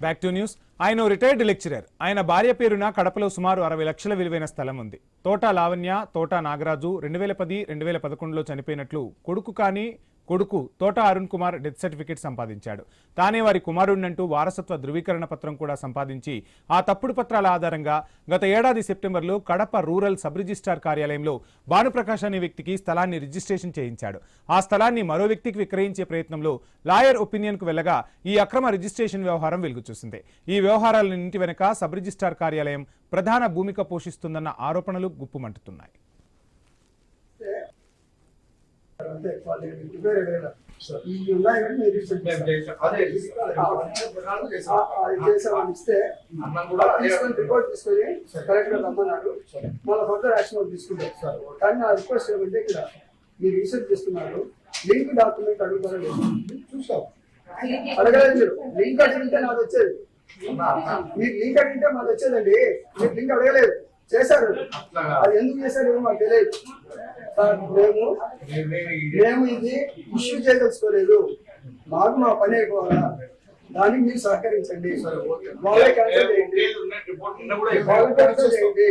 Back to news. ఆయన retired lecturer. ఆయన భార్య పేరున కడపలో సుమారు 60 లక్షల విలువైన స్థలం ఉంది. తోట లావణ్య, తోట నాగరాజు 2010-2011లో చనిపోయినట్లు కొడుకు తోట అరుణ్ కుమార్ డెత్ సర్టిఫికేట్ సంపాదించాడు. తానే వారి కుమారుడినంటూ వారసత్వ ధృవీకరణ పత్రం కూడా సంపాదించి ఆ తప్పుడు పత్రాల ఆధారంగా గత ఏడాది సెప్టెంబర్లో కడప రూరల్ సబ్ రిజిస్ట్రార్ కార్యాలయంలో భానుప్రకాష్ అనే వ్యక్తికి స్థలాన్ని రిజిస్ట్రేషన్ చేయించాడు. ఆ స్థలాన్ని మరో వ్యక్తికి విక్రయించే ప్రయత్నంలో లాయర్ ఒపీనియన్కు వెళ్లగా ఈ అక్రమ రిజిస్ట్రేషన్ వ్యవహారం వెలుగుచూసింది. ఈ వ్యవహారాలన్నింటి వెనుక సబ్ రిజిస్ట్రార్ కార్యాలయం ప్రధాన భూమిక పోషిస్తుందన్న ఆరోపణలు గుప్పుమంటుతున్నాయి. రిపోర్ట్ తీసుకొని కలెక్టర్ రమ్మన్నారు. మళ్ళీ ఫర్దర్ యాక్షన్ తీసుకుంటారు సార్. కానీ నా రిక్వెస్ట్ ఏమంటే ఇక్కడ మీరు రీసెర్చ్ చేస్తున్నారు, లింక్ డాక్యుమెంట్ అడుగుతారా చూస్తాం. అడగలేదు మీరు. లింక్ అడిగితే నాది వచ్చేది. మీరు లింక్ అడిగితే మాది వచ్చేదండి. మీరు లింక్ అడగలేదు, చేశారు. అది ఎందుకు చేశారు మాకు తెలియదు. మేము ఇది ఇష్యూ చేయదలుచుకోలేదు. మాకు మా పని అయిపోవాలా, దానికి మీరు సహకరించండి. వాళ్ళే క్యాన్సిల్ చేయండి, వాళ్ళే క్యాన్సిల్ చేయండి.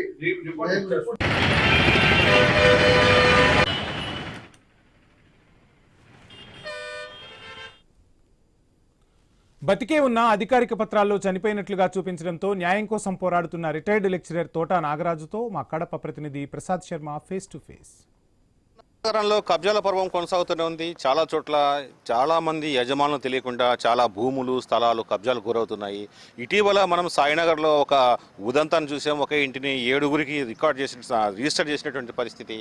బతికే ఉన్న అధికారిక పత్రాల్లో చనిపోయినట్లుగా చూపించడంతో న్యాయం కోసం పోరాడుతున్న రిటైర్డ్ లెక్చరర్ తోట నాగరాజుతో మా కడప ప్రతినిధి Prasad Sharma face to face. నగరంలో కబ్జాల పర్వం కొనసాగుతూనే ఉంది. చాలా చోట్ల చాలా మంది యజమానులు తెలియకుండా చాలా భూములు, స్థలాలు కబ్జాలు గురవుతున్నాయి. ఇటీవల మనం సాయినగర్లో ఒక ఉదంతాన్ని చూసాం. ఒక ఇంటిని 7గురికి రిజిస్టర్ చేసినటువంటి పరిస్థితి.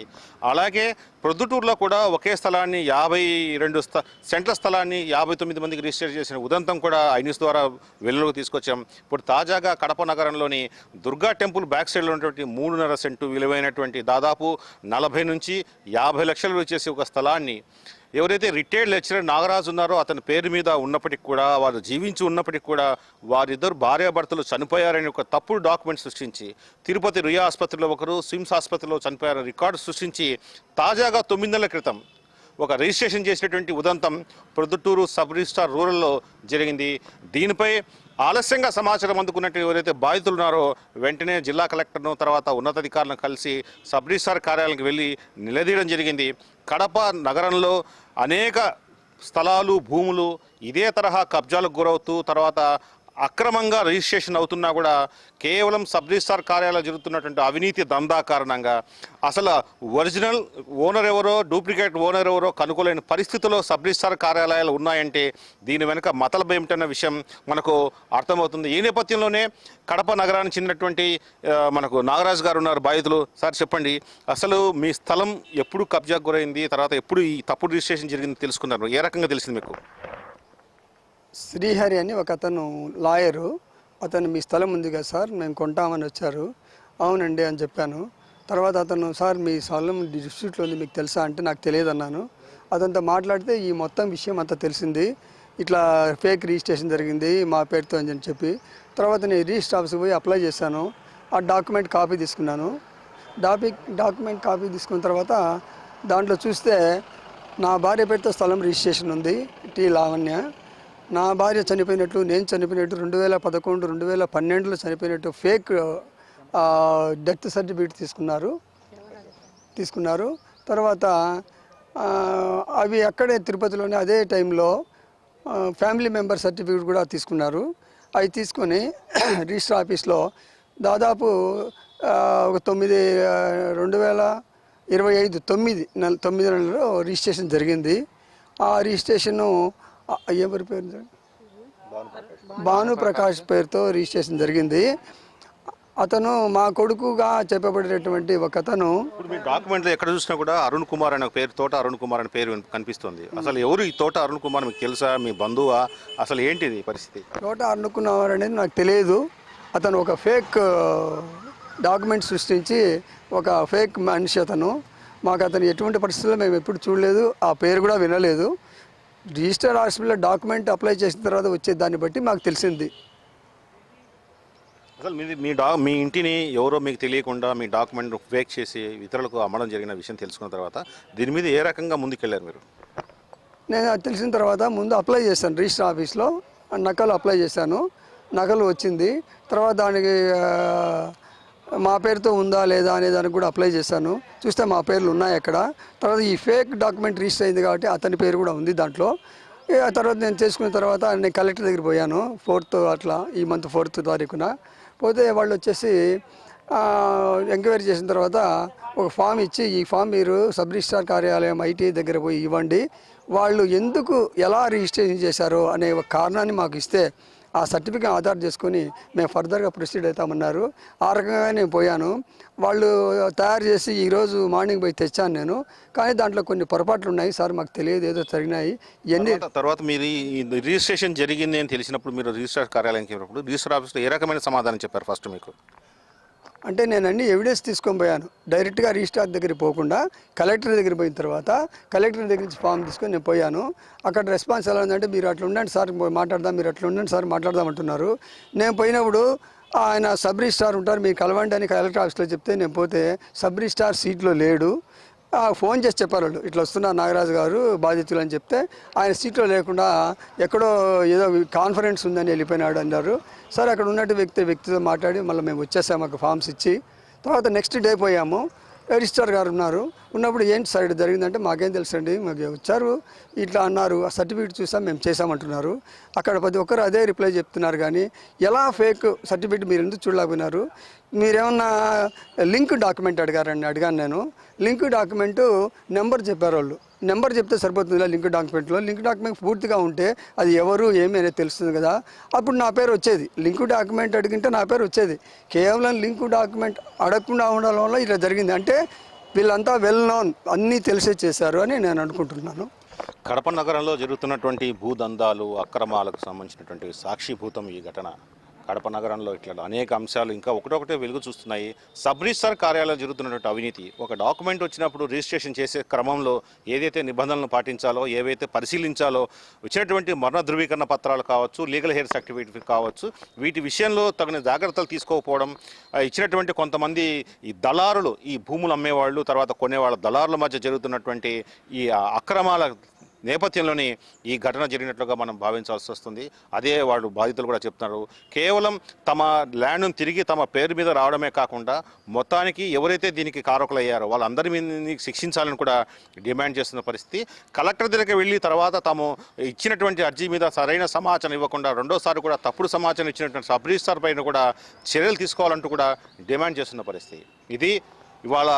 అలాగే ప్రొద్దుటూరులో కూడా ఒకే స్థలాన్ని 52 సెంట్ల స్థలాన్ని 59 మందికి రిజిస్టర్ చేసిన ఉదంతం కూడా ఐన్యూస్ ద్వారా వెలుగులోకి తీసుకొచ్చాం. ఇప్పుడు తాజాగా కడప నగరంలోని దుర్గా టెంపుల్ బ్యాక్ సైడ్లో ఉన్నటువంటి 3.5 సెంటు విలువైనటువంటి దాదాపు 40 నుంచి 50 లక్షలు వచ్చేసి ఒక స్థలాన్ని ఎవరైతే రిటైర్డ్ లెక్చరర్ నాగరాజు ఉన్నారో అతని పేరు మీద ఉన్నప్పటికీ కూడా, వారు జీవించి ఉన్నప్పటికీ కూడా వారిద్దరు భార్యాభర్తలు చనిపోయారని ఒక తప్పుడు డాక్యుమెంట్ సృష్టించి తిరుపతి రుయా ఆసుపత్రిలో ఒకరు, స్విమ్స్ ఆసుపత్రిలో చనిపోయారని రికార్డు సృష్టించి తాజాగా 9 నెలల క్రితం ఒక రిజిస్ట్రేషన్ చేసినటువంటి ఉదంతం ప్రొద్దుటూరు సబ్ రిజిస్ట్రార్ రూరల్లో జరిగింది. దీనిపై ఆలస్యంగా సమాచారం అందుకున్నట్టు ఎవరైతే బాధితులు ఉన్నారో వెంటనే జిల్లా కలెక్టర్ను, తర్వాత ఉన్నతాధికారులను కలిసి సబ్ రిజిస్ట్రార్ కార్యాలయానికి వెళ్ళి నిలదీయడం జరిగింది. కడప నగరంలో అనేక స్థలాలు, భూములు ఇదే తరహా కబ్జాలకు గురవుతూ తర్వాత అక్రమంగా రిజిస్ట్రేషన్ అవుతున్నా కూడా కేవలం సబ్ రిజిస్ట్రార్ కార్యాలయంలో జరుగుతున్నటువంటి అవినీతి దందా కారణంగా అసలు ఒరిజినల్ ఓనర్ ఎవరో, డూప్లికేట్ ఓనర్ ఎవరో కనుక్కోలేని పరిస్థితుల్లో సబ్ రిజిస్ట్రార్ కార్యాలయాలు ఉన్నాయంటే దీని వెనుక మతలబు ఏమిటన్న విషయం మనకు అర్థమవుతుంది. ఈ నేపథ్యంలోనే కడప నగరానికి చెందినటువంటి మనకు నాగరాజు గారు ఉన్నారు, బాధితులు. సార్ చెప్పండి, అసలు మీ స్థలం ఎప్పుడు కబ్జాకు గురైంది, తర్వాత ఎప్పుడు ఈ తప్పుడు రిజిస్ట్రేషన్ జరిగింది తెలుసుకున్నారు, ఏ రకంగా తెలిసింది మీకు? శ్రీహరి అని ఒక అతను లాయరు, అతను మీ స్థలం ఉంది కదా సార్, మేము కొంటామని వచ్చారు. అవునండి అని చెప్పాను. తర్వాత అతను, సార్ మీ స్థలం డిస్ట్రిక్ట్లో ఉంది, మీకు తెలుసా అంటే నాకు తెలియదు అన్నాను. అతనితో మాట్లాడితే ఈ మొత్తం విషయం అంతా తెలిసింది, ఇట్లా ఫేక్ రిజిస్ట్రేషన్ జరిగింది మా పేరుతో అని చెప్పి. తర్వాత నేను రిజిస్టర్ ఆఫీస్కి పోయి అప్లై చేశాను. ఆ డాక్యుమెంట్ కాపీ తీసుకున్నాను. డాక్యుమెంట్ కాపీ తీసుకున్న తర్వాత దాంట్లో చూస్తే నా భార్య పేరుతో స్థలం రిజిస్ట్రేషన్ ఉంది, టీ లావణ్య. నా భార్య చనిపోయినట్లు, నేను చనిపోయినట్టు 2011, 2012లో చనిపోయినట్టు ఫేక్ డెత్ సర్టిఫికేట్ తీసుకున్నారు. తర్వాత అవి అక్కడే తిరుపతిలోనే అదే టైంలో ఫ్యామిలీ మెంబర్ సర్టిఫికేట్ కూడా తీసుకున్నారు. అవి తీసుకొని రిజిస్టర్ ఆఫీస్లో దాదాపు ఒక 2025 9 నెలలో రిజిస్ట్రేషన్ జరిగింది. ఆ రిజిస్ట్రేషను ఎవరి పేరు? భానుప్రకాష్ పేరుతో రిజిస్ట్రేషన్ జరిగింది. అతను మా కొడుకుగా చెప్పబడేటటువంటి ఒక అతను. ఇప్పుడు మీ డాక్యుమెంట్లో ఎక్కడ చూసినా కూడా అరుణ్ కుమార్ అనే పేరు, తోట అరుణ్ కుమార్ అనే పేరు కనిపిస్తుంది. అసలు ఎవరు ఈ తోట అరుణ్ కుమార్, మీకు తెలుసా, మీ బంధువా, అసలు ఏంటిది పరిస్థితి? తోట అరుణ్ కుమార్ అనేది నాకు తెలియదు. అతను ఒక ఫేక్ డాక్యుమెంట్ సృష్టించి ఒక ఫేక్ మనిషి అతను. మాకు అతను ఎటువంటి పరిస్థితుల్లో మేము ఎప్పుడు చూడలేదు, ఆ పేరు కూడా వినలేదు. రిజిస్టర్ హాస్పిటల్లో డాక్యుమెంట్ అప్లై చేసిన తర్వాత వచ్చే దాన్ని బట్టి మాకు తెలిసింది. అసలు మీ ఇంటిని ఎవరో మీకు తెలియకుండా మీ డాక్యుమెంట్ ఫేక్ చేసి ఇతరులకు అమ్మడం జరిగిన విషయం తెలుసుకున్న తర్వాత దీని మీద ఏ రకంగా ముందుకెళ్ళారు మీరు? నేను తెలిసిన తర్వాత ముందు అప్లై చేశాను రిజిస్టర్ ఆఫీస్లో, నకలు అప్లై చేశాను. నకలు వచ్చింది. తర్వాత దానికి మా పేరుతో ఉందా లేదా అనే దానికి కూడా అప్లై చేశాను. చూస్తే మా పేర్లు ఉన్నాయి అక్కడ. తర్వాత ఈ ఫేక్ డాక్యుమెంట్ రిజిస్టర్ అయింది కాబట్టి అతని పేరు కూడా ఉంది దాంట్లో. ఆ తర్వాత నేను చేసుకున్న తర్వాత నేను కలెక్టర్ దగ్గర పోయాను 4th అట్లా, ఈ మంత్ 4th తారీఖున. పోతే వాళ్ళు వచ్చేసి ఎంక్వైరీ చేసిన తర్వాత ఒక ఫామ్ ఇచ్చి, ఈ ఫామ్ మీరు సబ్ రిజిస్ట్రార్ కార్యాలయం ఐటీ దగ్గర పోయి ఇవ్వండి, వాళ్ళు ఎందుకు ఎలా రిజిస్ట్రేషన్ చేశారో అనే ఒక కారణాన్ని మాకు ఇస్తే ఆ సర్టిఫికేట్ ఆధార్ చేసుకొని మేము ఫర్దర్గా ప్రొసీడ్ అవుతామన్నారు. ఆ రకంగా నేను పోయాను. వాళ్ళు తయారు చేసి ఈరోజు మార్నింగ్ పోయి తెచ్చాను నేను. కానీ దాంట్లో కొన్ని పొరపాట్లు ఉన్నాయి సార్, మాకు తెలియదు, ఏదో జరిగినాయి ఇవన్నీ. తర్వాత మీరు ఈ రిజిస్ట్రేషన్ జరిగింది అని తెలిసినప్పుడు మీరు రిజిస్ట్రార్ కార్యాలయానికి వెళ్ళినప్పుడు రిజిస్టర్ ఆఫీస్లో ఏ రకమైన సమాధానం చెప్పారు ఫస్ట్ మీకు? అంటే నేను అన్ని ఎవిడెన్స్ తీసుకొని పోయాను. డైరెక్ట్గా రిజిస్ట్రార్ దగ్గరికి పోకుండా కలెక్టర్ దగ్గర పోయిన తర్వాత కలెక్టర్ దగ్గర నుంచి ఫామ్ తీసుకొని నేను పోయాను. అక్కడ రెస్పాన్స్ ఎలా ఉందంటే, మీరు అట్లా ఉండండి సార్ మాట్లాడదాం, మీరు అట్లా ఉండండి సార్ మాట్లాడదాం అంటున్నారు. నేను పోయినప్పుడు ఆయన సబ్ రిజిస్ట్రార్ ఉంటారు, మీరు కలవండి అని కలెక్టర్ ఆఫీస్లో చెప్తే నేను పోతే సబ్ రిజిస్ట్రార్ సీట్లో లేడు. ఫోన్ చేసి చెప్పారు వాళ్ళు, ఇట్లా వస్తున్నారు నాగరాజు గారు బాధితులు అని చెప్తే ఆయన సీట్లో లేకుండా ఎక్కడో ఏదో కాన్ఫరెన్స్ ఉందని వెళ్ళిపోయినాడు అన్నారు. సరే అక్కడ ఉన్నట్టు వ్యక్తితో మాట్లాడి మళ్ళీ మేము వచ్చేసాము, మాకు ఫామ్స్ ఇచ్చి. తర్వాత నెక్స్ట్ డే పోయాము. రిజిస్ట్రార్ గారు ఉన్నప్పుడు ఏంటి సార్ ఇటు జరిగిందంటే, మాకేం తెలుసండి, మాకు వచ్చారు ఇట్లా అన్నారు, ఆ సర్టిఫికేట్ చూసాం మేము చేసామంటున్నారు. అక్కడ ప్రతి ఒక్కరు అదే రిప్లై చెప్తున్నారు. కానీ ఎలా ఫేక్ సర్టిఫికేట్ మీరు ఎందుకు చూడలేకపోయినారు, మీరేమన్నా లింక్ డాక్యుమెంట్ అడిగాను నేను. లింక్ డాక్యుమెంటు నెంబర్ చెప్పారు వాళ్ళు. నెంబర్ చెప్తే సరిపోతుంది లింక్ డాక్యుమెంట్లో. లింక్ డాక్యుమెంట్ పూర్తిగా ఉంటే అది ఎవరు ఏమి అనేది తెలుస్తుంది కదా, అప్పుడు నా పేరు వచ్చేది. లింక్ డాక్యుమెంట్ అడిగింటే నా పేరు వచ్చేది. కేవలం లింక్ డాక్యుమెంట్ అడగకుండా ఉండడం వల్ల ఇలా జరిగింది. అంటే వీళ్ళంతా వెల్ నోన్, అన్నీ తెలిసే చేశారు అని నేను అనుకుంటున్నాను. కడప నగరంలో జరుగుతున్నటువంటి భూదందాలు అక్రమాలకు సంబంధించినటువంటి సాక్షిభూతం ఈ ఘటన. కడప నగరంలో ఇట్లా అనేక అంశాలు ఇంకా ఒకటొకటే వెలుగు చూస్తున్నాయి. సబ్ రిజిస్ట్రార్ కార్యాలయంలో జరుగుతున్నటువంటి అవినీతి, ఒక డాక్యుమెంట్ వచ్చినప్పుడు రిజిస్ట్రేషన్ చేసే క్రమంలో ఏదైతే నిబంధనలను పాటించాలో, ఏవైతే పరిశీలించాలో, ఇచ్చినటువంటి మరణ ధృవీకరణ పత్రాలు కావచ్చు, లీగల్ హెయిర్ సర్టిఫికేట్ కావచ్చు, వీటి విషయంలో తగిన జాగ్రత్తలు తీసుకోకపోవడం, ఇచ్చినటువంటి కొంతమంది ఈ దళారులు, ఈ భూములు అమ్మేవాళ్ళు తర్వాత కొనేవాళ్ళ దళారుల మధ్య జరుగుతున్నటువంటి ఈ అక్రమాల నేపథ్యంలోని ఈ ఘటన జరిగినట్లుగా మనం భావించాల్సి వస్తుంది. అదే వాళ్ళు బాధితులు కూడా చెప్తున్నారు. కేవలం తమ ల్యాండ్ను తిరిగి తమ పేరు మీద రావడమే కాకుండా మొత్తానికి ఎవరైతే దీనికి కారకులయ్యారో వాళ్ళందరి మీద శిక్షించాలని కూడా డిమాండ్ చేస్తున్న పరిస్థితి. కలెక్టర్ దగ్గరికి వెళ్ళి తర్వాత తాము ఇచ్చినటువంటి అర్జీ మీద సరైన సమాచారం ఇవ్వకుండా రెండోసారి కూడా తప్పుడు సమాచారం ఇచ్చినటువంటి సబ్ రిజిస్ట్రార్ పైన కూడా చర్యలు తీసుకోవాలంటూ కూడా డిమాండ్ చేస్తున్న పరిస్థితి. ఇది ఇవాళ